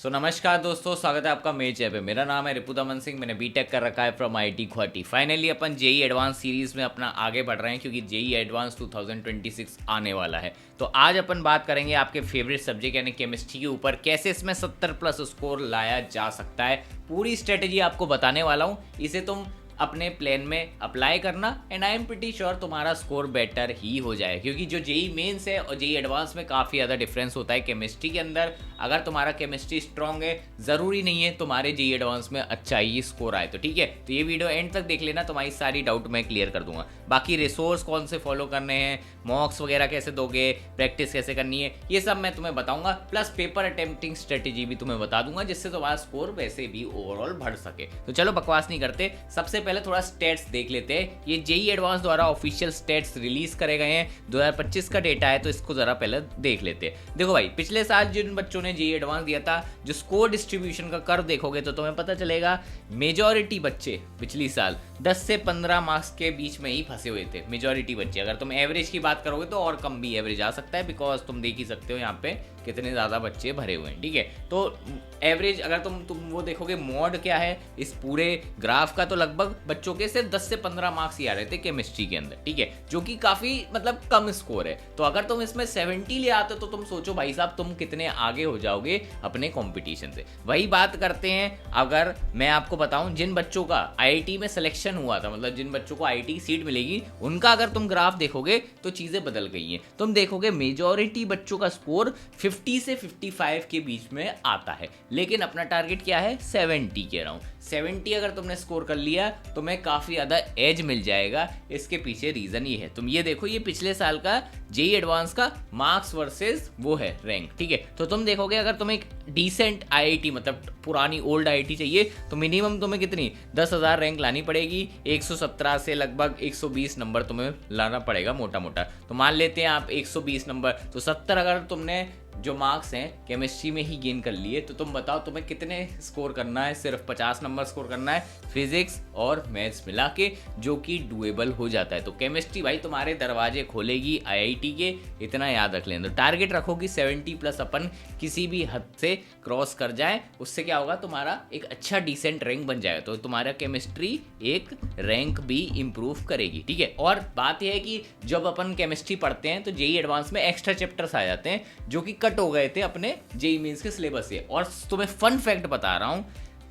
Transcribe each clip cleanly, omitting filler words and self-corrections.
नमस्कार दोस्तों, स्वागत है आपका मेरे चैनल पे। मेरा नाम है रिपुदमन सिंह। मैंने बीटेक कर रखा है फ्रॉम आईआईटी गुवाहाटी। फाइनली अपन जेई एडवांस सीरीज़ में अपना आगे बढ़ रहे हैं क्योंकि जेई एडवांस 2026 आने वाला है। तो आज अपन बात करेंगे आपके फेवरेट सब्जेक्ट यानी केमिस्ट्री के ऊपर, कैसे इसमें 70 प्लस स्कोर लाया जा सकता है। पूरी स्ट्रेटेजी आपको बताने वाला हूँ, इसे तुम अपने प्लान में अप्लाई करना and I am pretty sure तुम्हारा स्कोर बेटर ही हो जाए, क्योंकि जो जेई मेंस है और जेई एडवांस में काफ़ी ज़्यादा डिफरेंस होता है केमिस्ट्री के अंदर। अगर तुम्हारा केमिस्ट्री स्ट्रांग है, ज़रूरी नहीं है तुम्हारे जेई एडवांस में अच्छा ही स्कोर आए। तो ठीक है, तो ये वीडियो एंड तक देख लेना, तुम्हारी सारी डाउट मैं क्लियर कर दूंगा। बाकी रिसोर्स कौन से फॉलो करने हैं, मॉक्स वगैरह कैसे दोगे, प्रैक्टिस कैसे करनी है, ये सब मैं तुम्हें बताऊंगा। प्लस पेपर अटेम्प्टिंग स्ट्रेटेजी भी तुम्हें बता दूंगा, जिससे तुम्हारा स्कोर वैसे भी ओवरऑल बढ़ सके। तो चलो बकवास नहीं करते, सबसे पहले थोड़ा स्टेट्स देख लेते हैं। ये जेई एडवांस द्वारा ऑफिशियल स्टेट्स रिलीज करे गए हैं, 2025 का डेटा है, तो इसको जरा पहले देख लेते हैं। देखो भाई, पिछले साल जिन बच्चों ने जेई एडवांस दिया था, जो स्कोर डिस्ट्रीब्यूशन का कर्व देखोगे तो तुम्हें पता चलेगा मेजॉरिटी बच्चे पिछली साल 10 से 15 मार्क्स के बीच में ही फंसे हुए थे। मेजॉरिटी बच्चे, अगर तुम एवरेज की बात करोगे तो और कम भी एवरेज आ सकता है, बिकॉज तुम देख ही सकते हो यहाँ पे कितने ज़्यादा बच्चे भरे हुए हैं। ठीक है, तो एवरेज अगर तुम वो देखोगे मॉड क्या है इस पूरे ग्राफ का, तो लगभग बच्चों के सिर्फ 10 से 15 मार्क्स ही आ रहे थे केमिस्ट्री के अंदर। ठीक है, जो कि काफ़ी मतलब कम स्कोर है। तो अगर तुम इसमें 70 ले आते तो तुम सोचो भाई साहब तुम कितने आगे हो जाओगे अपने कंपटीशन से। वही बात करते हैं, अगर मैं आपको बताऊं जिन बच्चों का आईआईटी में सिलेक्शन हुआ था, मतलब जिन बच्चों को आईआईटी की सीट मिलेगी, उनका अगर तुम ग्राफ देखोगे तो चीज़ें बदल गई हैं। तुम देखोगे मेजॉरिटी बच्चों का स्कोर 50 से 55 के बीच में आता है, लेकिन अपना टारगेट क्या है 70 के अराउंड। 70 अगर तुमने स्कोर कर लिया तो मैं काफ़ी ज़्यादा एज मिल जाएगा। इसके पीछे रीज़न ये है, तुम ये देखो, ये पिछले साल का जेई एडवांस का मार्क्स वर्सेस वो है रैंक। ठीक है, तो तुम देखोगे अगर तुम्हें एक डिसेंट आईआईटी मतलब पुरानी ओल्ड आईआईटी चाहिए तो मिनिमम तुम्हें कितनी 10,000 रैंक लानी पड़ेगी। 117 से लगभग 120 नंबर तुम्हें लाना पड़ेगा मोटा मोटा। तो मान लेते हैं आप 120 नंबर, तो 70 अगर तुमने जो मार्क्स हैं केमिस्ट्री में ही गेन कर लिए, तो तुम बताओ तुम्हें कितने स्कोर करना है। सिर्फ 50 नंबर स्कोर करना है फिजिक्स और मैथ्स मिला के, जो कि डुएबल हो जाता है। तो केमिस्ट्री भाई तुम्हारे दरवाजे खोलेगी आईआईटी के, इतना याद रख लें। तो टारगेट रखोगी 70 प्लस अपन किसी भी हद से क्रॉस कर जाए, उससे क्या होगा तुम्हारा एक अच्छा डिसेंट रैंक बन जाएगा, तो तुम्हारा केमिस्ट्री एक रैंक भी इंप्रूव करेगी। ठीक है, और बात यह है कि जब अपन केमिस्ट्री पढ़ते हैं तो जेई एडवांस में एक्स्ट्रा चैप्टर्स आ जाते हैं जो कि कट हो गए थे अपने जेई मेंस के सिलेबस से। और तुम्हें फन फैक्ट बता रहा हूं,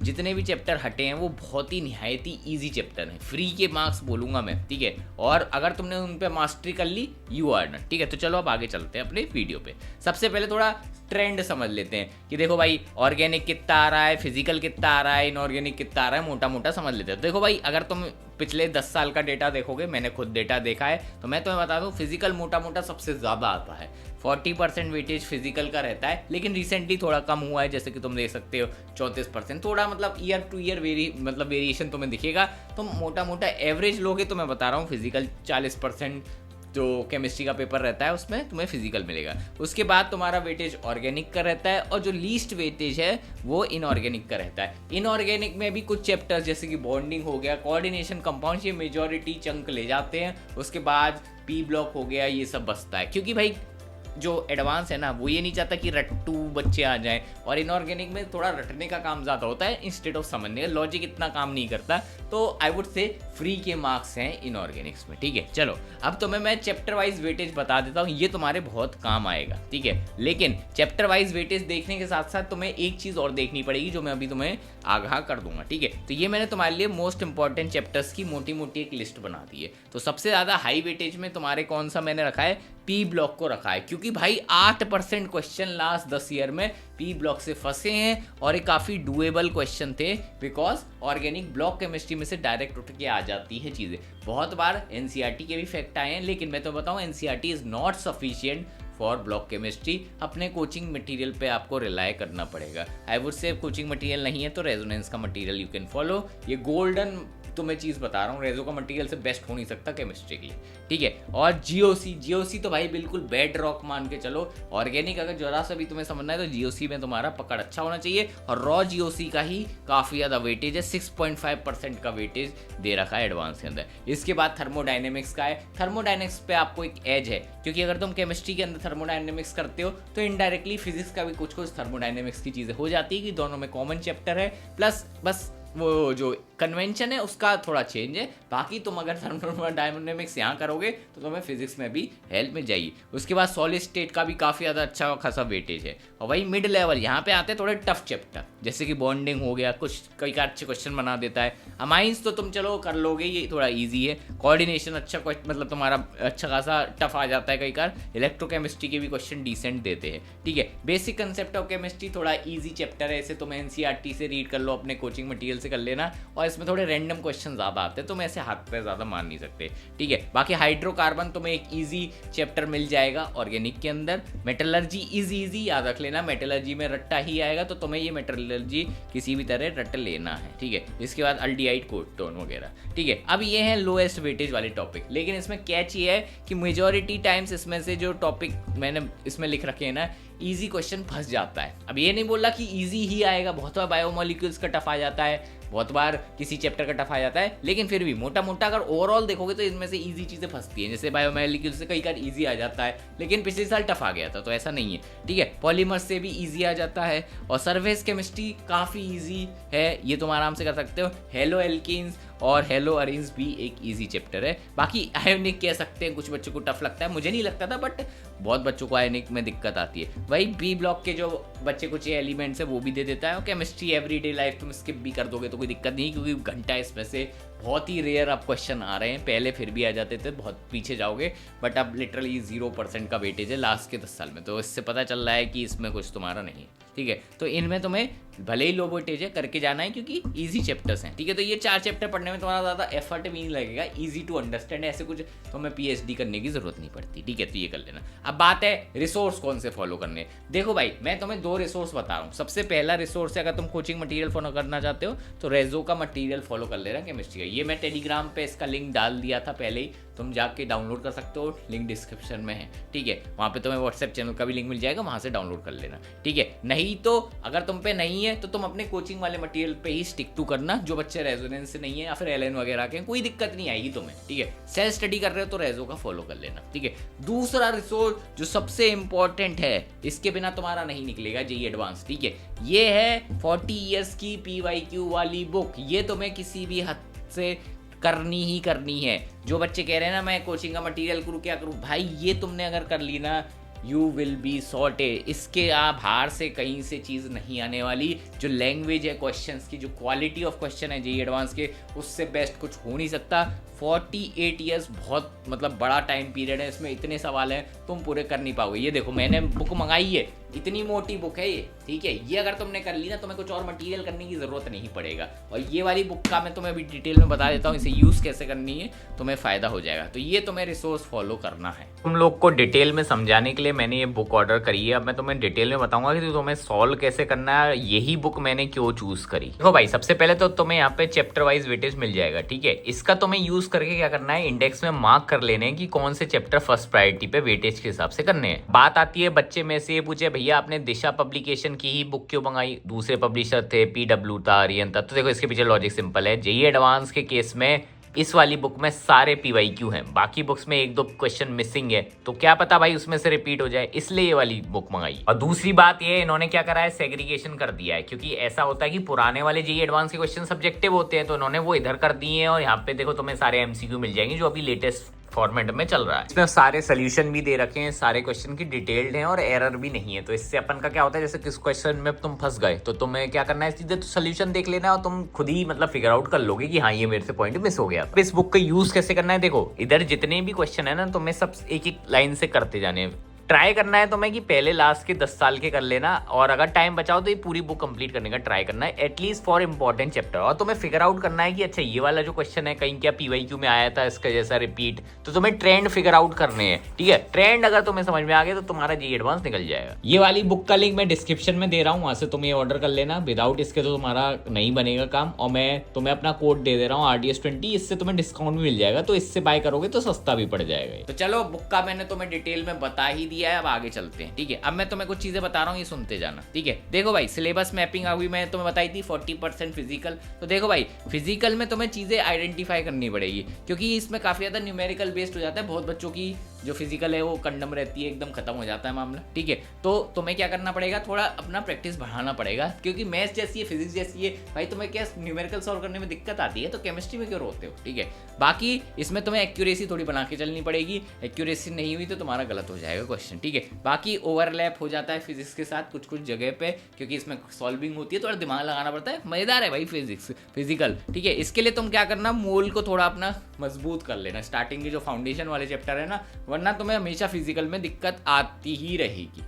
जितने भी चैप्टर हटे हैं वो बहुत ही निहायती इजी चैप्टर हैं, फ्री के मार्क्स बोलूंगा मैं। ठीक है, और अगर तुमने उन पे मास्टरी कर ली यू आर डन। ठीक है, तो चलो अब आगे चलते हैं अपने वीडियो पे। सबसे पहले थोड़ा ट्रेंड समझ लेते हैं कि देखो भाई ऑर्गेनिक कितना आ रहा है, फिजिकल कितना आ रहा है, इनऑर्गेनिक कितना आ रहा है, मोटा मोटा समझ लेते हैं। देखो भाई, अगर तुम पिछले 10 साल का डेटा देखोगे, मैंने खुद डेटा देखा है, तो मैं तुम्हें बता दूं फिजिकल मोटा मोटा सबसे ज़्यादा आता है। 40% वेटेज फिजिकल का रहता है, लेकिन रिसेंटली थोड़ा कम हुआ है, जैसे कि तुम देख सकते हो 34%। थोड़ा मतलब ईयर टू ईयर वेरिएशन तुम्हें दिखेगा। तुम मोटा मोटा एवरेज लोगे तो मैं बता रहा हूँ फिजिकल 40% जो केमिस्ट्री का पेपर रहता है उसमें तुम्हें फिजिकल मिलेगा। उसके बाद तुम्हारा वेटेज ऑर्गेनिक का रहता है, और जो लीस्ट वेटेज है वो इनऑर्गेनिक का रहता है। इनऑर्गेनिक में भी कुछ चैप्टर्स जैसे कि बॉन्डिंग हो गया, कोऑर्डिनेशन, कंपाउंड, ये मेजॉरिटी चंक ले जाते हैं। उसके बाद पी ब्लॉक हो गया, ये सब बचता है, क्योंकि भाई जो एडवांस है ना वो ये नहीं चाहता कि रट्टू बच्चे आ जाएं, और इनऑर्गेनिक में थोड़ा रटने का काम ज़्यादा होता है इंस्टेड ऑफ समझने का। लॉजिक इतना काम नहीं करता, तो आई वुड से फ्री के मार्क्स हैं इनऑर्गेनिक्स में। ठीक है, चलो अब तुम्हें मैं चैप्टर वाइज वेटेज बता देता हूँ, ये तुम्हारे बहुत काम आएगा। ठीक है, लेकिन चैप्टर वाइज वेटेज देखने के साथ साथ तुम्हें एक चीज़ और देखनी पड़ेगी, जो मैं अभी तुम्हें आगाह कर दूंगा। ठीक है, तो ये मैंने तुम्हारे लिए मोस्ट इंपॉर्टेंट चैप्टर्स की मोटी मोटी एक लिस्ट बना दी है। तो सबसे ज़्यादा हाई वेटेज में तुम्हारे कौन सा मैंने रखा है, पी ब्लॉक को रखा है, क्योंकि भाई 8% क्वेश्चन लास्ट 10 ईयर में पी ब्लॉक से फंसे हैं, और ये काफ़ी डुएबल क्वेश्चन थे, बिकॉज ऑर्गेनिक ब्लॉक केमिस्ट्री में से डायरेक्ट उठ के आ जाती है चीज़ें। बहुत बार एनसीईआरटी के भी फैक्ट आए हैं, लेकिन मैं तो बताऊं NCERT is not sufficient for block chemistry. अपने कोचिंग मटेरियल पे आपको रिलाई करना पड़ेगा। I would say coaching material नहीं है तो रेजोनेंस का मटेरियल यू कैन फॉलो। ये गोल्डन तुम्हें चीज़ बता रहा हूँ, रेजो का मटेरियल से बेस्ट हो नहीं सकता केमिस्ट्री के लिए, ठीक है। और जीओसी तो भाई बिल्कुल बेड रॉक मान के चलो। ऑर्गेनिक अगर जरा सा भी तुम्हें समझना है तो जीओसी में तुम्हारा पकड़ अच्छा होना चाहिए, और रॉ जीओसी का ही काफ़ी ज़्यादा वेटेज है, 6.5% का वेटेज दे रखा है एडवांस के अंदर। इसके बाद थर्मोडायनेमिक्स का है। थर्मोडायनेमिक्स पे आपको एक एज है, क्योंकि अगर तुम केमिस्ट्री के अंदर थर्मोडायनेमिक्स करते हो तो इनडायरेक्टली फिजिक्स का भी कुछ कुछ थर्मोडायनेमिक्स की चीज़ें हो जाती है, कि दोनों में कॉमन चैप्टर है, प्लस बस वो जो कन्वेंशन है उसका थोड़ा चेंज है। बाकी तुम अगर थर्मोडायनेमिक्स यहाँ करोगे तो तुम्हें फिजिक्स में भी हेल्प मिल जाएगी। उसके बाद सॉलिड स्टेट का भी काफ़ी ज़्यादा अच्छा खासा वेटेज है। और वही मिड लेवल यहाँ पे आते हैं थोड़े टफ चैप्टर, जैसे कि बॉन्डिंग हो गया, कुछ कई का अच्छे क्वेश्चन बना देता है। अमाइंस तो तुम चलो कर लोगे, ये थोड़ा ईजी है। कोऑर्डिनेशन अच्छा मतलब तुम्हारा अच्छा खासा टफ आ जाता है कई बार। इलेक्ट्रोकेमिस्ट्री के भी क्वेश्चन डिसेंट देते हैं, ठीक है। बेसिक कंसेप्ट ऑफ केमिस्ट्री थोड़ा ईजी चैप्टर है, इसे तुम एनसीईआरटी से रीड कर लो, अपने कोचिंग मटेरियल से कर लेना। और इसमें थोड़े रैंडम क्वेश्चन ज़्यादा आते हैं, तुम ऐसे हाथ पे ज़्यादा मान नहीं सकते, ठीक है। बाकी हाइड्रोकार्बन तुम्हें एक ईजी चैप्टर मिल जाएगा ऑर्गेनिक के अंदर। मेटलर्जी इजी याद रख लेना, मेटलर्जी में रट्टा ही आएगा, तो तुम्हें ये मेटलर्जी किसी भी तरह रट लेना है, ठीक है। इसके बाद अल्डिहाइड कोटोन वगैरह, ठीक है। अब ये है लोएस्ट वेटेज वाले टॉपिक, लेकिन इसमें कैच ये है कि मेजॉरिटी टाइम्स इसमें से जो टॉपिक मैंने इसमें लिख रखे हैं ना, इजी क्वेश्चन फंस जाता है। अब ये नहीं बोला कि इजी ही आएगा, बहुत बार बायोमोलिक्यूल्स का टफ आ जाता है, बहुत बार किसी चैप्टर का टफ आ जाता है, लेकिन फिर भी मोटा मोटा अगर ओवरऑल देखोगे तो इनमें से इजी चीज़ें फंसती हैं। जैसे बायोमोलिक्यूल्स से कई बार इजी आ जाता है, लेकिन पिछले साल टफ आ गया था, तो ऐसा नहीं है, ठीक है। पॉलीमर्स से भी इजी आ जाता है, और सरफेस केमिस्ट्री काफ़ी इजी है, ये तुम आराम से कर सकते हो। हेलो एल्कीन्स और हेलो अरेंज भी एक इजी चैप्टर है। बाकी आयोनिक कह सकते हैं, कुछ बच्चों को टफ लगता है, मुझे नहीं लगता था, बट बहुत बच्चों को आयोनिक में दिक्कत आती है। वही बी ब्लॉक के जो बच्चे कुछ एलिमेंट्स है वो भी दे देता है, और केमिस्ट्री एवरीडे लाइफ तुम स्किप भी कर दोगे तो कोई दिक्कत नहीं, क्योंकि घंटा इसमें से बहुत ही रेयर अब क्वेश्चन आ रहे हैं। पहले फिर भी आ जाते थे, बहुत पीछे जाओगे, बट अब लिटरली 0% का वेटेज है लास्ट के 10 साल में, तो इससे पता चल रहा है कि इसमें कुछ तुम्हारा नहीं है, ठीक है। तो इनमें तुम्हें भले ही लो वेटेज है, करके जाना है, क्योंकि इजी चैप्टर्स हैं, ठीक है। तो ये 4 चैप्टर पढ़ने में तुम्हारा ज़्यादा एफर्ट भी नहीं लगेगा, इजी टू अंडरस्टैंड, ऐसे कुछ तुम्हें पीएचडी करने की जरूरत नहीं पड़ती, ठीक है। तो ये कर लेना। अब बात है रिसोर्स कौन से फॉलो करने। देखो भाई, मैं तुम्हें 2 रिसोर्स बता रहा हूँ। सबसे पहला रिसोर्स है, अगर तुम कोचिंग मटेरियल फॉलो करना चाहते हो तो रेजो का मटेरियल फॉलो कर लेना केमिस्ट्री का। ये मैं टेलीग्राम पे इसका लिंक डाल दिया था पहले ही, तुम जाके डाउनलोड कर सकते हो, लिंक डिस्क्रिप्शन में है, ठीक है। वहाँ पे तुम्हें व्हाट्सएप चैनल का भी लिंक मिल जाएगा, वहाँ से डाउनलोड कर लेना, ठीक है। नहीं तो अगर तुम पे नहीं है तो तुम अपने कोचिंग वाले मटेरियल पे ही स्टिक टू करना, जो बच्चे रेजोनेंस से नहीं है या फिर एलएन वगैरह के, कोई दिक्कत नहीं आएगी तुम्हें, ठीक है। सेल्फ स्टडी कर रहे हो तो रेजो का फॉलो कर लेना, ठीक है। दूसरा रिसोर्स जो सबसे इंपॉर्टेंट है, इसके बिना तुम्हारा नहीं निकलेगा जेईई एडवांस, ठीक है। ये है 40 ईयर्स की PYQ वाली बुक। ये तुम्हें किसी भी हद से करनी है। जो बच्चे कह रहे हैं ना मैं कोचिंग का मटेरियल करूँ क्या करूँ, भाई ये तुमने अगर कर ली ना, यू विल बी सॉर्टेड। इसके बाहर से कहीं से चीज़ नहीं आने वाली। जो लैंग्वेज है क्वेश्चंस की, जो क्वालिटी ऑफ क्वेश्चन है जेईई एडवांस के, उससे बेस्ट कुछ हो नहीं सकता। 48 ईयर्स बहुत मतलब बड़ा टाइम पीरियड है, इसमें इतने सवाल हैं तुम पूरे कर नहीं पाओगे। ये देखो मैंने बुक मंगाई है, इतनी मोटी बुक है ये, ठीक है। ये अगर तुमने कर ली ना, तुम्हें कुछ और मटेरियल करने की ज़रूरत नहीं पड़ेगा। और ये वाली बुक का मैं तुम्हें अभी डिटेल में बता देता हूँ, इसे यूज़ कैसे करनी है, तुम्हें फ़ायदा हो जाएगा। तो ये तुम्हें रिसोर्स फॉलो करना है। तुम लोग को डिटेल में समझाने के लिए मैंने ये बुक ऑर्डर करी है। अब मैं तुम्हें डिटेल में बताऊंगा कि तुम्हें सॉल्व कैसे करना है, यही बुक मैंने क्यों चूज़ करी। देखो भाई, सबसे पहले तो तुम्हें यहाँ पे चैप्टर वाइज वेटेज मिल जाएगा, ठीक है। इसका तुम्हें यूज़ करके क्या करना है, इंडेक्स में मार्क कर लेने हैं कि कौन से चैप्टर फर्स्ट प्रायोरिटी पे वेटेज के हिसाब से करने हैं। बात आती है बच्चे में से ये पूछे, भैया आपने दिशा पब्लिकेशन की ही बुक क्यों मंगाई, दूसरे पब्लिशर थे, PW था, आर्यन था। तो देखो इसके पीछे लॉजिक सिंपल है। जेईई एडवांस के केस में इस वाली बुक में सारे PYQ हैं, बाकी बुक्स में 1-2 क्वेश्चन मिसिंग है, तो क्या पता भाई उसमें से रिपीट हो जाए, इसलिए ये वाली बुक मंगाई। और दूसरी बात ये, इन्होंने क्या करा है, सेग्रीगेशन कर दिया है। क्योंकि ऐसा होता है कि पुराने वाले जेईई एडवांस के क्वेश्चन सब्जेक्टिव होते हैं, तो इन्होंने वो इधर कर दिए हैं, और यहाँ पे देखो तुम्हें सारे MCQ मिल जाएंगे जो अभी लेटेस्ट फॉर्मेट में चल रहा है। इसमें सारे सोल्यूशन भी दे रखे हैं, सारे क्वेश्चन की डिटेल्ड हैं और एरर भी नहीं है। तो इससे अपन का क्या होता है, जैसे किस क्वेश्चन में तुम फंस गए तो तुम्हें क्या करना है, सीधे तो सोल्यूशन देख लेना है और तुम खुद ही मतलब फिगर आउट कर लोगे कि हाँ ये मेरे से पॉइंट मिस हो गया। अब इस बुक का यूज कैसे करना है, देखो इधर जितने भी क्वेश्चन है ना, तुम्हें सब एक एक लाइन से करते जाने हैं। ट्राई करना है तुम्हें कि पहले लास्ट के 10 साल के कर लेना, और अगर टाइम बचाओ तो ये पूरी बुक कंप्लीट करने का ट्राई करना है एटलीस्ट फॉर इंपॉर्टेंट चैप्टर। और तुम्हें फिगर आउट करना है कि अच्छा ये वाला जो क्वेश्चन है कहीं क्या पीवाईक्यू में आया था इसका जैसा रिपीट, तो तुम्हें ट्रेंड फिगर आउट करने हैं, ठीक है। ट्रेंड अगर तुम्हें समझ में आ गया तो तुम्हारा जी एडवांस निकल जाएगा। ये वाली बुक का लिंक मैं डिस्क्रिप्शन में दे रहा हूँ, वहां से तुम ये ऑर्डर कर लेना। विदाउट इसके तो तुम्हारा नहीं बनेगा काम। और मैं तुम्हें अपना कोड दे रहा हूँ RDS20, इससे तुम्हें डिस्काउंट भी मिल जाएगा, तो इससे बाय करोगे तो सस्ता भी पड़ जाएगा। तो चलो बुक का मैंने तुम्हें डिटेल में बता ही दिया है, अब आगे चलते हैं, ठीक है। अब मैं तुम्हें कुछ चीजें बता रहा हूँ, ये सुनते जाना, ठीक है। देखो भाई सिलेबस मैपिंग अभी मैं तुम्हें बताई थी 40% फिजिकल। तो देखो भाई फिजिकल में तुम्हें चीजें आइडेंटिफाई करनी पड़ेगी, क्योंकि इसमें काफी ज्यादा न्यूमेरिकल बेस्ड हो जाता है। बहुत बच्चों की जो फिजिकल है वो कंडम रहती है, एकदम खत्म हो जाता है मामला, ठीक है। तो तुम्हें क्या करना पड़ेगा, थोड़ा अपना प्रैक्टिस बढ़ाना पड़ेगा, क्योंकि मैथ्स जैसी है, फिजिक्स जैसी है भाई, तुम्हें क्या न्यूमेरिकल सॉल्व करने में दिक्कत आती है तो केमिस्ट्री में क्यों रोते हो, ठीक है। बाकी इसमें तुम्हें एक्यूरेसी थोड़ी बना के चलनी पड़ेगी, एक्यूरेसी नहीं हुई तो तुम्हारा गलत हो जाएगा क्वेश्चन, ठीक है। बाकी ओवरलैप हो जाता है फिजिक्स के साथ कुछ कुछ जगह पे, क्योंकि इसमें सॉल्विंग होती है, थोड़ा दिमाग लगाना पड़ता है। मजेदार है भाई फिजिकल, ठीक है। इसके लिए तुम क्या करना, मोल को थोड़ा अपना मजबूत कर लेना, स्टार्टिंग के जो फाउंडेशन वाले चैप्टर है ना, वरना तुम्हें हमेशा फिजिकल में दिक्कत आती ही रहेगी।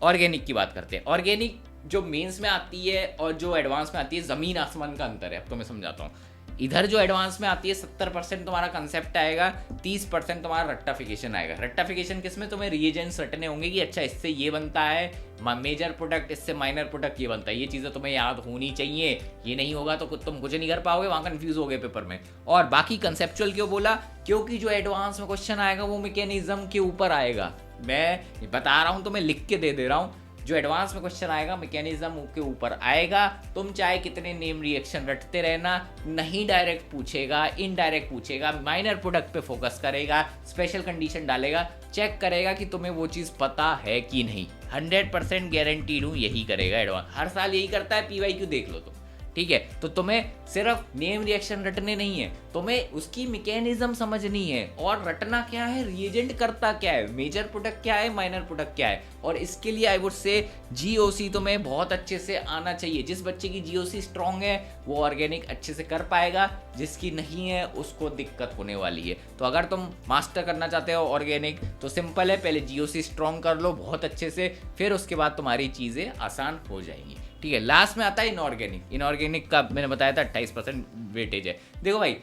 ऑर्गेनिक की बात करते हैं। ऑर्गेनिक जो मेंस में आती है और जो एडवांस में आती है, जमीन आसमान का अंतर है। अब तो मैं समझाता हूँ। इधर जो एडवांस में आती है 70% तुम्हारा कंसेप्ट आएगा, 30% तुम्हारा रट्टाफिकेशन आएगा। रट्टाफिकेशन किसमें, तुम्हें रिएजेंट्स रटने होंगे कि अच्छा इससे ये बनता है मेजर प्रोडक्ट, इससे माइनर प्रोडक्ट ये बनता है। ये चीज़ें तुम्हें याद होनी चाहिए, ये नहीं होगा तो तुम कुछ नहीं कर पाओगे, वहाँ कंफ्यूज हो गए पेपर में। और बाकी कंसेप्चुअल क्यों बोला, क्योंकि जो एडवांस में क्वेश्चन आएगा वो मैकेनिज्म के ऊपर आएगा। मैं बता रहा हूँ, तो मैं लिख के दे रहा हूँ। जो एडवांस में क्वेश्चन आएगा मैकेनिज्म के ऊपर आएगा। तुम चाहे कितने नेम रिएक्शन रटते रहना, नहीं डायरेक्ट पूछेगा, इनडायरेक्ट पूछेगा, माइनर प्रोडक्ट पे फोकस करेगा, स्पेशल कंडीशन डालेगा, चेक करेगा कि तुम्हें वो चीज़ पता है कि नहीं। 100% गारंटीड हूँ यही करेगा एडवांस, हर साल यही करता है। PYQ देख लो तो, ठीक है। तो तुम्हें सिर्फ नेम रिएक्शन रटने नहीं है, तुम्हें उसकी मैकेनिज्म समझनी है। और रटना क्या है, रिएजेंट करता क्या है, मेजर प्रोडक्ट क्या है, माइनर प्रोडक्ट क्या है। और इसके लिए आई वुड से GOC तुम्हें बहुत अच्छे से आना चाहिए। जिस बच्चे की GOC स्ट्रांग है वो ऑर्गेनिक अच्छे से कर पाएगा, जिसकी नहीं है उसको दिक्कत होने वाली है। तो अगर तुम मास्टर करना चाहते हो ऑर्गेनिक तो सिंपल है, पहले GOC स्ट्रांग कर लो बहुत अच्छे से, फिर उसके बाद तुम्हारी चीज़ें आसान हो जाएंगी, ठीक है। लास्ट में आता है इनऑर्गेनिक। इनऑर्गेनिक का मैंने बताया था 28% वेटेज है। देखो भाई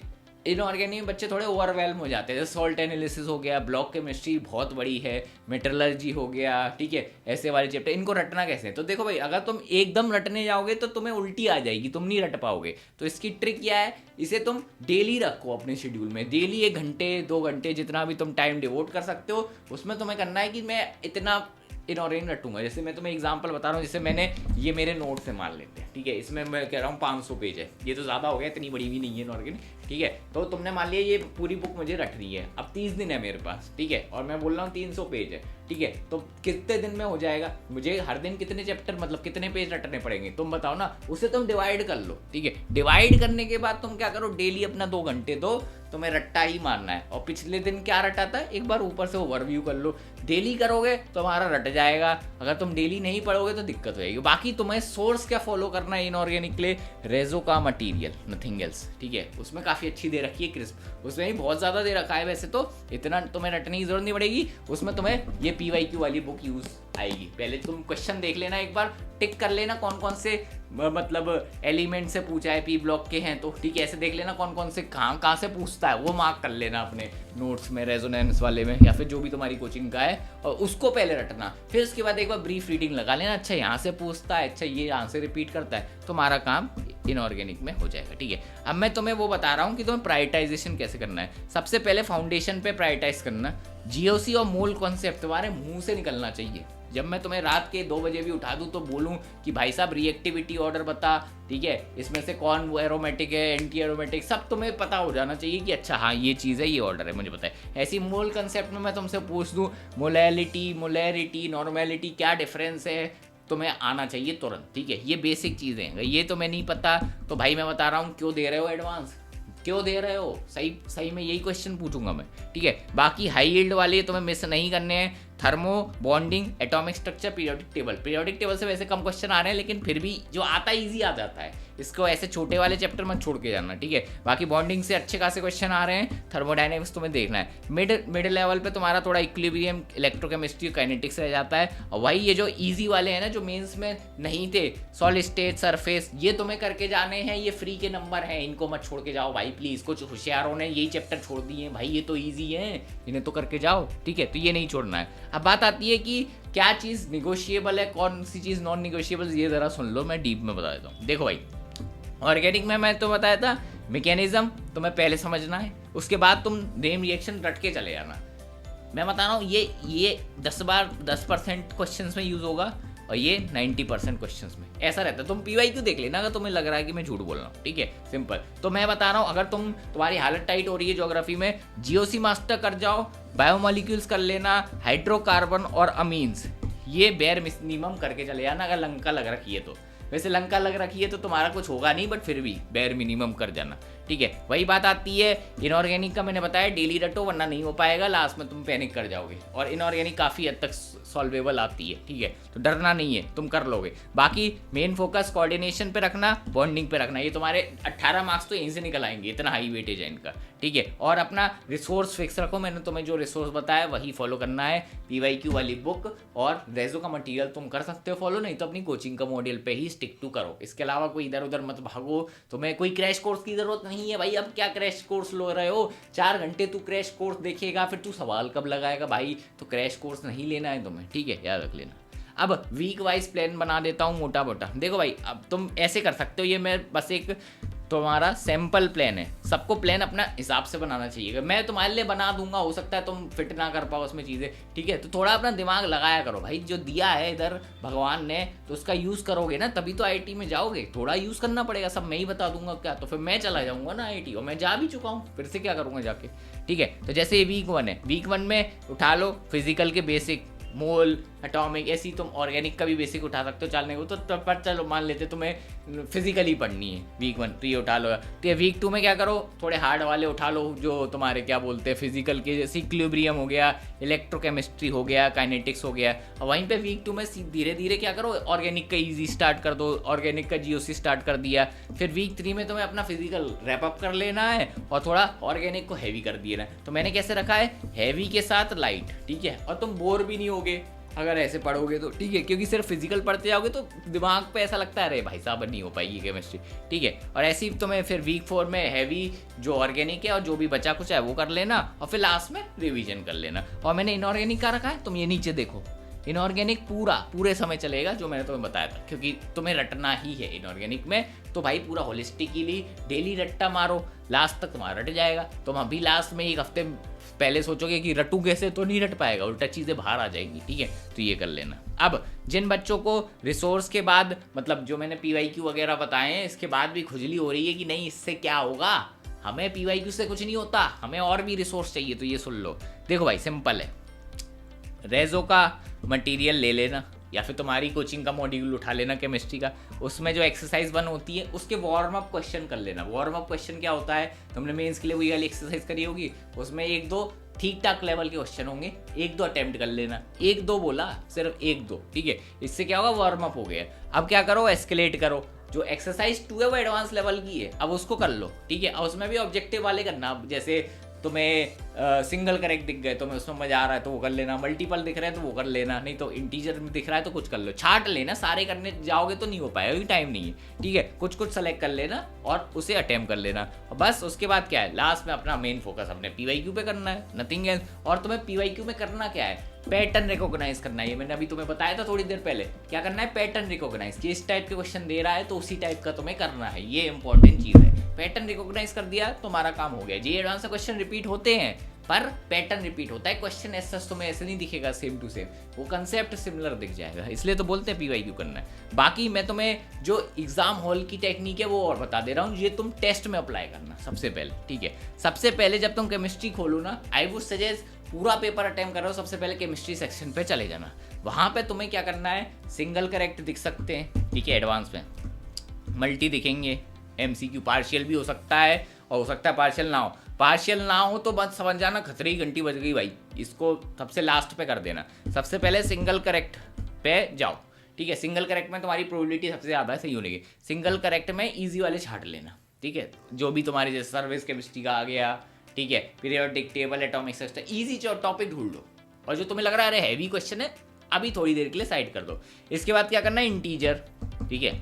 इनऑर्गेनिक में बच्चे थोड़े ओवरवेल्म हो जाते हैं, जैसे सॉल्ट एनालिसिस हो गया, ब्लॉक केमिस्ट्री बहुत बड़ी है, मेटलर्जी हो गया, ठीक है। ऐसे वाले चैप्टर इनको रटना कैसे है, तो देखो भाई अगर तुम एकदम रटने जाओगे तो तुम्हें उल्टी आ जाएगी, तुम नहीं रट पाओगे। तो इसकी ट्रिक क्या है, इसे तुम डेली रखो अपने शेड्यूल में, डेली 1 घंटे 2 घंटे जितना भी तुम टाइम डिवोट कर सकते हो, उसमें तुम्हें करना है कि मैं इतना इनऑर्गेनिक रटूंगा। जैसे मैं तुम्हें एग्जांपल बता रहा हूँ, जैसे मैंने ये मेरे नोट से मान लेते हैं, ठीक है। इसमें मैं कह रहा हूँ 500 पेज है, ये तो ज़्यादा हो गया, इतनी बड़ी भी नहीं है इनऑर्गेनिक, ठीक है। तो तुमने मान लिया ये पूरी बुक मुझे रटनी है, अब 30 दिन है मेरे पास, ठीक है। और मैं बोल रहा हूँ 300 पेज है, ठीक है। तो कितने दिन में हो जाएगा, मुझे हर दिन कितने चैप्टर मतलब कितने पेज रटने पड़ेंगे, तुम बताओ ना। उसे तुम डिवाइड कर लो, ठीक है। डिवाइड करने के बाद तुम क्या करो, डेली अपना 2 घंटे दो, तुम्हें रट्टा ही मारना है। और पिछले दिन क्या रटा था एक बार ऊपर से ओवरव्यू कर लो, डेली करोगे तो हमारा रट जाएगा। अगर तुम डेली नहीं पढ़ोगे तो दिक्कत हो जाएगी। बाकी तुम्हें सोर्स क्या फॉलो करना है इनऑर्गेनिक के लिए, रेजो का मटीरियल, नथिंग एल्स, ठीक है। उसमें काफ़ी अच्छी दे रखी है क्रिस्प, उसमें ही बहुत ज़्यादा दे रखा है, वैसे तो इतना तुम्हें रटने की जरूरत नहीं पड़ेगी। उसमें तुम्हें ये PYQ वाली बुक यूज़ आएगी। पहले तुम क्वेश्चन देख लेना, एक बार टिक कर लेना कौन कौन से मतलब एलिमेंट से पूछा है, P ब्लॉक के हैं तो, ठीक है। ऐसे देख लेना कौन कौन से कहाँ से पूछता है, वो मार्क कर लेना अपने नोट्स में, रेजोनेंस वाले में, या फिर जो भी तुम्हारी कोचिंग का है, और उसको पहले रटना। फिर उसके बाद एक बार ब्रीफ रीडिंग लगा लेना, अच्छा यहाँ से पूछता है, अच्छा ये यहाँ से रिपीट करता है, तुम्हारा काम इनऑर्गेनिक में हो जाएगा, ठीक है। अब मैं तुम्हें वो बता रहा हूँ कि तुम्हें प्रायोरिटाइजेशन कैसे करना है। सबसे पहले फाउंडेशन पे प्रायोरिटाइज करना। GOC और मोल कॉन्सेप्ट तुम्हारे मुंह से निकलना चाहिए। जब मैं तुम्हें रात के 2 बजे भी उठा दूं तो बोलूं कि भाई साहब रिएक्टिविटी ऑर्डर बता, ठीक है, इसमें से कौन वो एरोमेटिक है, एंटी एरोमेटिक, सब तुम्हें पता हो जाना चाहिए कि अच्छा हाँ ये चीज़ है, ये ऑर्डर है, मुझे पता है। ऐसी मोल कंसेप्ट में मैं तुमसे पूछ दूं मोलैलिटी, मोलैरिटी, नॉर्मेलिटी क्या डिफरेंस है, तुम्हें आना चाहिए तुरंत, ठीक है। ये बेसिक चीज़ें हैं, ये तुम्हें नहीं पता तो भाई मैं बता रहा हूँ क्यों दे रहे हो एडवांस, क्यों दे रहे हो, सही में यही क्वेश्चन पूछूंगा मैं, ठीक है। बाकी हाई यील्ड वाले तुम्हें मिस नहीं करने हैं। Thermo bonding, atomic structure, periodic table. Periodic table से वैसे कम क्वेश्चन आ रहे हैं, लेकिन फिर भी जो आता है ईजी आ जाता है, इसको ऐसे छोटे वाले चैप्टर मत छोड़ के जाना, ठीक है। बाकी बॉन्डिंग से अच्छे खासे क्वेश्चन आ रहे हैं, थर्मोडाइनमिक्स तुम्हें देखना है। मिड लेवल पे तुम्हारा थोड़ा इक्विलिब्रियम, इलेक्ट्रोकेमिस्ट्री, काइनेटिक्स रह जाता है। और वही ये जो ईजी वाले हैं ना, जो मेंस में नहीं थे, सॉलिड स्टेट, सरफेस, ये तुम्हें करके जाने हैं, ये फ्री के नंबर हैं, इनको मत छोड़ के जाओ भाई प्लीज। कुछ होशियारों ने यही चैप्टर छोड़ दिए भाई, ये तो ईजी है, इन्हें तो करके जाओ, ठीक है। तो ये नहीं छोड़ना है। अब बात आती है कि क्या चीज़ निगोशिएबल है, कौन सी चीज़ नॉन निगोशिएबल, ये ज़रा सुन लो, मैं डीप में बता देता हूँ। देखो भाई, ऑर्गेनिक में मैं तो बताया था मैकेनिज्म तुम्हें पहले समझना है, उसके बाद तुम नेम रिएक्शन रट के चले जाना। मैं बता रहा हूँ ये 10% क्वेश्चन में यूज़ होगा और ये 90% क्वेश्चन में ऐसा रहता है। तुम PYQ देख लेना अगर तुम्हें लग रहा है कि मैं झूठ बोल रहा हूँ, ठीक है, सिंपल। तो मैं बता रहा हूँ, अगर तुम्हारी हालत टाइट हो रही है ज्योग्राफी में, GOC मास्टर कर जाओ, बायोमोलिक्यूल्स कर लेना, हाइड्रोकार्बन और अमीन्स, ये बेयर मिनिमम करके चले जाना अगर लंका लग रखी है तो। वैसे लंका लग रखी है तो तुम्हारा कुछ होगा नहीं, बट फिर भी बेयर मिनिमम कर जाना, ठीक है। वही बात आती है इनऑर्गेनिक का, मैंने बताया डेली रटो वरना नहीं हो पाएगा, लास्ट में तुम पैनिक कर जाओगे। और इनऑर्गेनिक काफ़ी हद तक सॉल्वेबल आती है, ठीक है, तो डरना नहीं है, तुम कर लोगे। बाकी मेन फोकस कोऑर्डिनेशन पे रखना, बॉन्डिंग पे रखना। ये तुम्हारे 18 मार्क्स तो यहीं से निकल आएंगे, इतना हाई वेटेज है इनका, ठीक है। और अपना रिसोर्स फिक्स रखो, मैंने तुम्हें जो रिसोर्स बताया वही फॉलो करना है। PYQ वाली बुक और रेजो का मटेरियल तुम कर सकते हो फॉलो, नहीं तो अपनी कोचिंग का मॉड्यूल पे ही स्टिक टू करो। इसके अलावा कोई इधर उधर मत भागो, तुम्हें कोई क्रैश कोर्स की जरूरत नहीं है भाई। अब क्या क्रैश कोर्स लो रहे हो, 4 घंटे तू क्रैश कोर्स देखेगा, फिर तू सवाल कब लगाएगा भाई। तो क्रैश कोर्स नहीं लेना है तुम्हें, ठीक है, याद रख लेना। अब वीक वाइज प्लान बना देता हूँ मोटा मोटा। देखो भाई, अब तुम ऐसे कर सकते हो, ये मैं बस एक तुम्हारा सैम्पल प्लान है, सबको प्लान अपना हिसाब से बनाना चाहिए। मैं तुम्हारे लिए बना दूंगा, हो सकता है तुम फिट ना कर पाओ उसमें चीज़ें, ठीक है। तो थोड़ा अपना दिमाग लगाया करो भाई, जो दिया है इधर भगवान ने, तो उसका यूज़ करोगे ना तभी तो IIT में जाओगे। थोड़ा यूज़ करना पड़ेगा, सब मैं ही बता दूंगा क्या, तो फिर मैं चला जाऊँगा ना IIT, और मैं जा भी चुका हूँ, फिर से क्या करूँगा जाके, ठीक है। तो जैसे ये वीक 1 है, वीक 1 में उठा लो फिजिकल के बेसिक, मोल, एटॉमिक, ऐसी तुम ऑर्गेनिक का भी बेसिक उठा सकते हो चलने को। तो पर चलो मान लेते तुम्हें फिजिकली पढ़नी है वीक 1, तो ये उठा लो। तो ये वीक 2 में क्या करो, थोड़े हार्ड वाले उठा लो, जो तुम्हारे क्या बोलते हैं फिजिकल के, जैसे इक्विलिब्रियम हो गया, इलेक्ट्रोकेमिस्ट्री हो गया, काइनेटिक्स हो गया। और वहीं पे वीक 2 में धीरे धीरे क्या करो, ऑर्गेनिक का ईजी स्टार्ट कर दो, ऑर्गेनिक का GOC स्टार्ट कर दिया। फिर वीक 3 में तुम्हें अपना फिजिकल रैप अप कर लेना है और थोड़ा ऑर्गेनिक को हैवी कर दिया है। तो मैंने कैसे रखा है, हैवी के साथ लाइट, ठीक है। और तुम बोर भी नहीं होगे अगर ऐसे पढ़ोगे तो, ठीक है, क्योंकि सिर्फ फिजिकल पढ़ते जाओगे तो दिमाग पे ऐसा लगता है अरे भाई साहब नहीं हो पाएगी केमिस्ट्री, ठीक है। और ऐसे ही तुम्हें फिर वीक 4 में हैवी जो ऑर्गेनिक है और जो भी बचा कुछ है वो कर लेना, और फिर लास्ट में रिवीजन कर लेना। और मैंने इनऑर्गेनिक का रखा है, तुम ये नीचे देखो, इनऑर्गेनिक पूरे समय चलेगा जो मैंने तुम्हें बताया था, क्योंकि तुम्हें रटना ही है इनऑर्गेनिक में। तो भाई पूरा होलिस्टिकली डेली रट्टा मारो, लास्ट तक तुम्हारा रट जाएगा। तुम अभी लास्ट में एक हफ्ते पहले सोचोगे कि रटू कैसे, तो नहीं रट पाएगा, उल्टा चीज़ें बाहर आ जाएंगी, ठीक है। तो ये कर लेना। अब जिन बच्चों को रिसोर्स के बाद, मतलब जो मैंने PYQ वगैरह बताए हैं, इसके बाद भी खुजली हो रही है कि नहीं इससे क्या होगा, हमें PYQ से कुछ नहीं होता, हमें और भी रिसोर्स चाहिए, तो ये सुन लो। देखो भाई सिंपल है, रेजो का मटेरियल ले लेना, या फिर तुम्हारी कोचिंग का मॉड्यूल उठा लेना केमिस्ट्री का, उसमें जो एक्सरसाइज 1 होती है उसके वार्म अप क्वेश्चन कर लेना। वार्म अप क्वेश्चन क्या होता है, तुमने मेंस के लिए वही वाली एक्सरसाइज करी होगी, उसमें 1-2 ठीक ठाक लेवल के क्वेश्चन होंगे, 1-2 अटेम्प्ट कर लेना, 1-2 बोला, सिर्फ 1-2, ठीक है। इससे क्या होगा, वार्म अप हो गया। अब क्या करो, एस्केलेट करो, जो एक्सरसाइज 2 है वो एडवांस लेवल की है, अब उसको कर लो, ठीक है। और उसमें भी ऑब्जेक्टिव वाले करना, जैसे तुम्हें सिंगल करेक्ट दिख गए, तुम्हें उसमें मजा आ रहा है तो वो कर लेना, मल्टीपल दिख रहे हैं तो वो कर लेना, नहीं तो इंटीजर में दिख रहा है तो कुछ कर लो, छाट लेना। सारे करने जाओगे तो नहीं हो पाएगा, टाइम नहीं है, ठीक है। कुछ कुछ सेलेक्ट कर लेना और उसे अटेम्प्ट कर लेना, और बस उसके बाद क्या है, लास्ट में अपना मेन फोकस अपने PYQ पे करना है, नथिंग एल्स। और तुम्हें PYQ में करना क्या है, पैटर्न रिकॉग्नाइज करना है। ये मैंने अभी तुम्हें बताया था थोड़ी देर पहले, क्या करना है, पैटर्न रिकॉग्नाइज। किस टाइप के क्वेश्चन दे रहा है तो उसी टाइप का तुम्हें करना है, ये इंपॉर्टेंट चीज़ है। पैटर्न रिकॉग्नाइज कर दिया तुम्हारा काम हो गया। जी एडवांस से क्वेश्चन रिपीट होते हैं पर पैटर्न रिपीट होता है, क्वेश्चन ऐसा तुम्हें ऐसे नहीं दिखेगा सेम टू सेम, वो कंसेप्ट सिमिलर दिख जाएगा, इसलिए तो बोलते हैं PYQ करना है। बाकी मैं तुम्हें जो एग्जाम हॉल की टेक्निक है वो और बता दे रहा हूँ, ये तुम टेस्ट में अप्लाई करना सबसे पहले, ठीक है। सबसे पहले जब तुम केमिस्ट्री खोलो ना, आई वुड सजेस्ट पूरा पेपर अटेम्प्ट कर रहे हो, सबसे पहले केमिस्ट्री सेक्शन पे चले जाना। वहाँ पे तुम्हें क्या करना है, सिंगल करेक्ट दिख सकते हैं, ठीक है, एडवांस में मल्टी दिखेंगे, MCQ पार्शियल भी हो सकता है और हो सकता है पार्शियल ना हो। पार्शियल ना हो तो बस समझ जाना खतरे की घंटी बज गई भाई, इसको सबसे लास्ट पे कर देना। सबसे पहले सिंगल करेक्ट पे जाओ, ठीक है। सिंगल करेक्ट में तुम्हारी प्रोबेबिलिटी सबसे ज़्यादा है सही होने की। सिंगल करेक्ट में ईजी वाले छाट लेना, ठीक है। जो भी तुम्हारी जैसे सर्विस केमिस्ट्री का आ गया, ठीक है, periodic table, atomic structure, easy topic ढूंढ लो। और जो तुम्हें लग रहा है अरे हैवी क्वेश्चन है, अभी थोड़ी देर के लिए साइड कर दो। इसके बाद क्या करना है, इंटीजर, ठीक है।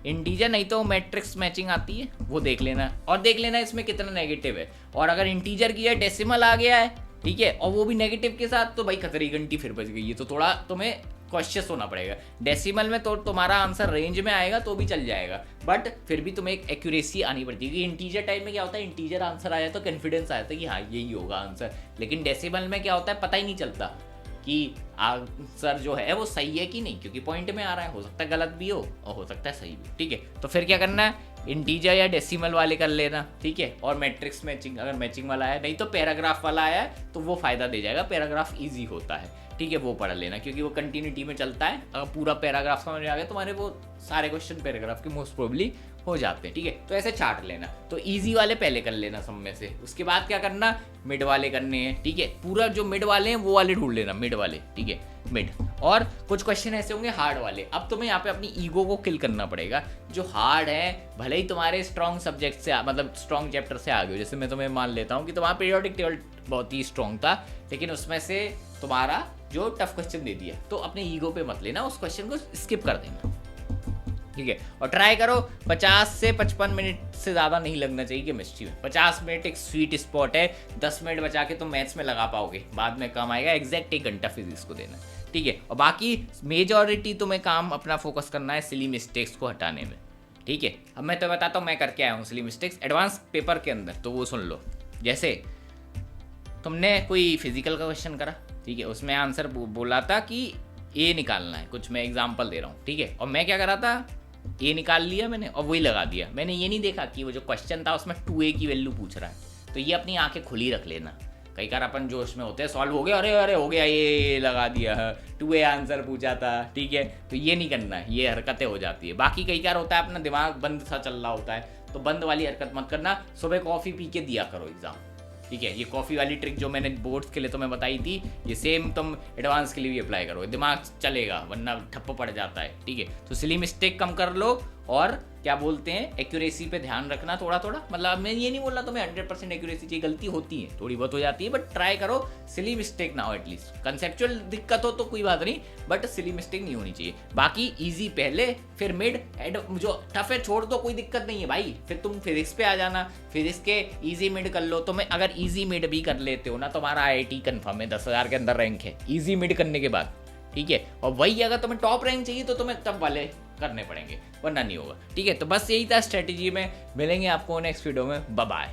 इंटीजर नहीं तो मैट्रिक्स मैचिंग आती है, वो देख लेना और देख लेना इसमें कितना नेगेटिव है। और अगर इंटीजर की है, डेसिमल आ गया है, ठीक है, और वो भी नेगेटिव के साथ, तो भाई खतरी घंटी फिर बज गई है। तो थोड़ा तुम्हें कॉशियस होना पड़ेगा। डेसिमल में तो तुम्हारा आंसर रेंज में आएगा तो भी चल जाएगा, बट फिर भी तुम्हें एक एक्यूरेसी आनी पड़ती है। क्योंकि इंटीजर टाइप में क्या होता है, इंटीजर आंसर आया तो कॉन्फिडेंस आया था कि हाँ यही होगा आंसर। लेकिन डेसिमल में क्या होता है, पता ही नहीं चलता कि आंसर जो है वो सही है कि नहीं, क्योंकि पॉइंट में आ रहा है, हो सकता है गलत भी हो सकता है सही भी, ठीक है। तो फिर क्या करना है, इंटीजर या डेसिमल वाले कर लेना, ठीक है। और मैट्रिक्स मैचिंग, अगर मैचिंग वाला है, नहीं तो पैराग्राफ वाला आया है तो वो फायदा दे जाएगा। पैराग्राफ ईजी होता है, ठीक है, वो पढ़ लेना क्योंकि वो कंटिन्यूटी में चलता है। अगर पूरा पैराग्राफ समझ में आ गया तुम्हारे, वो सारे क्वेश्चन पैराग्राफ के मोस्ट प्रोबेबली हो जाते हैं, ठीक है। तो ऐसे चार्ट लेना, तो इजी वाले पहले कर लेना सब में से। उसके बाद क्या करना, मिड वाले करने हैं, ठीक है। पूरा जो मिड वाले हैं वो वाले ढूंढ लेना, मिड वाले, ठीक है, मिड। और कुछ क्वेश्चन ऐसे होंगे हार्ड वाले। अब तुम्हें यहाँ पे अपनी ईगो को किल करना पड़ेगा। जो हार्ड है, भले ही तुम्हारे स्ट्रॉन्ग सब्जेक्ट से मतलब स्ट्रॉन्ग चैप्टर से आ गए, जैसे मैं तुम्हें मान लेता हूँ कि तुम्हारा पीरियोडिक टेबल बहुत ही स्ट्रॉन्ग था, लेकिन उसमें से तुम्हारा जो टफ क्वेश्चन दे दिया, तो अपने ईगो पे मत लेना, उस क्वेश्चन को स्किप कर देना, ठीक है। और ट्राई करो 50 से 55 मिनट से ज़्यादा नहीं लगना चाहिए केमिस्ट्री में। 50 मिनट एक स्वीट स्पॉट है, 10 मिनट बचा के तुम मैथ्स में लगा पाओगे, बाद में काम आएगा। एग्जैक्ट 1 घंटा फिजिक्स को देना, ठीक है। और बाकी मेजॉरिटी तुम्हें काम अपना फोकस करना है सिली मिस्टेक्स को हटाने में, ठीक है। अब मैं तो बताता हूँ मैं करके आया हूँ सिली मिस्टेक्स एडवांस पेपर के अंदर, तो वो सुन लो। जैसे तुमने कोई फिजिकल का क्वेश्चन करा, ठीक है, उसमें आंसर बोला था कि ए निकालना है, कुछ मैं एग्जाम्पल दे रहा हूँ, ठीक है। और मैं क्या करा था, ए निकाल लिया मैंने और वही लगा दिया। मैंने ये नहीं देखा कि वो जो क्वेश्चन था उसमें 2a की वैल्यू पूछ रहा है। तो ये अपनी आंखें खुली रख लेना। कई बार अपन जोश में होते हैं, सॉल्व हो गया, अरे अरे हो गया, ये लगा दिया, 2a आंसर पूछा था, ठीक है। तो ये नहीं करना, ये हरकतें हो जाती है। बाकी कई बार होता है अपना दिमाग बंद सा चल रहा होता है, तो बंद वाली हरकत मत करना। सुबह कॉफ़ी पी के दिया करो एग्जाम, ठीक है। ये कॉफ़ी वाली ट्रिक जो मैंने बोर्ड्स के लिए तुम्हें बताई थी, ये सेम तुम एडवांस के लिए भी अप्लाई करो, दिमाग चलेगा, वरना ठप्प पड़ जाता है, ठीक है। तो सिली मिस्टेक कम कर लो और क्या बोलते हैं, एक्यूरेसी पे ध्यान रखना थोड़ा थोड़ा। मतलब मैं ये नहीं बोल रहा तुम्हें 100% एक्यूरेसी चाहिए, गलती होती है, थोड़ी बहुत हो जाती है, बट ट्राई करो सिली मिस्टेक ना हो। एटलीस्ट कंसेप्चुअल दिक्कत हो तो कोई बात नहीं, बट सिली मिस्टेक नहीं होनी चाहिए। बाकी इजी पहले, फिर मिड, जो टफ है छोड़ दो, कोई दिक्कत नहीं है भाई। फिर तुम फिजिक्स पे आ जाना, फिजिक्स के इजी मिड कर लो। तुम्हें अगर इजी मिड भी कर लेते हो ना, तुम्हारा IIT कंफर्म है, 10,000 के अंदर रैंक है इजी मिड करने के बाद, ठीक है। और वही अगर तुम्हें टॉप रैंक चाहिए तो तुम्हें टफ वाले करने पड़ेंगे, वरना नहीं होगा, ठीक है। तो बस यही था स्ट्रेटेजी में। मिलेंगे आपको नेक्स्ट वीडियो में, बाय बाय।